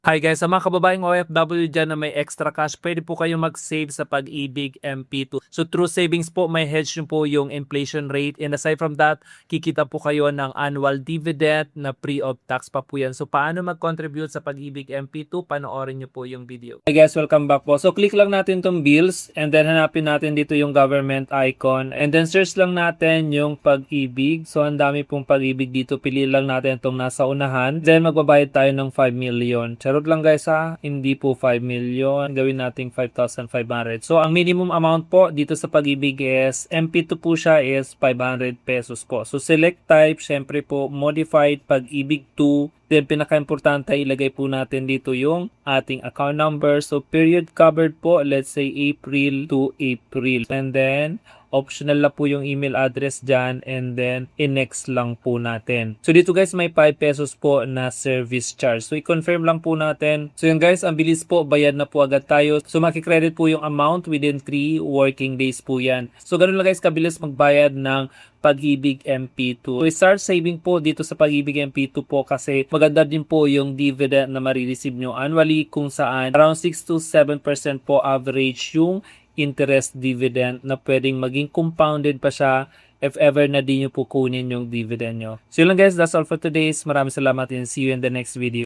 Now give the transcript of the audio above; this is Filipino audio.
Hi guys, sa mga kababaeng OFW dyan na may extra cash, pwede po kayong mag-save sa Pag-ibig MP2. So through savings po, may hedge nyo po yung inflation rate. And aside from that, kikita po kayo ng annual dividend na free of tax pa po yan. So paano mag-contribute sa Pag-ibig MP2? Panoorin nyo po yung video. Hi guys, welcome back po. So click lang natin tong bills and then hanapin natin dito yung government icon. And then search lang natin yung Pag-ibig. So ang dami pong Pag-ibig dito. Pili lang natin itong nasa unahan. Then magbabayad tayo ng 5 million. Charot lang guys ha, hindi po 5 million, gawin nating 5,500. So ang minimum amount po dito sa Pag-ibig is, MP2 po siya is 500 pesos po. So select type, syempre po modified Pag-ibig 2. Then pinaka-importante ilagay po natin dito yung ating account number. So period covered po, let's say April to April. And then optional na po yung email address dyan and then in-next lang po natin. So dito guys may 5 pesos po na service charge. So i-confirm lang po natin. So yun guys, ang bilis po, bayad na po agad tayo. So makikredit po yung amount within 3 working days po yan. So ganun lang guys kabilis magbayad ng Pag-ibig MP2. So start saving po dito sa Pag-ibig MP2 po kasi maganda din po yung dividend na marireceive nyo annually kung saan around 6 to 7% po average yung interest dividend na pwedeng maging compounded pa siya if ever na di nyo po kunin yung dividend nyo. So yun lang guys, that's all for today. Maraming salamat and see you in the next video.